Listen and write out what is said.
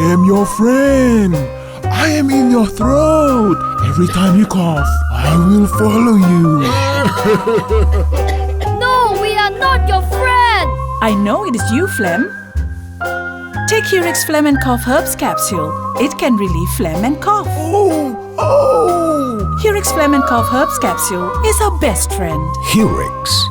am your friend. I am in your throat. Every time you cough, I will follow you. No, we are not your friend. I know it is you, Phlegm. Take Hurix Phlegm and Cough Herbs Capsule. It can relieve phlegm and cough. Oh! Hurix Phlegm and Cough Herbs Capsule is our best friend. Hurix.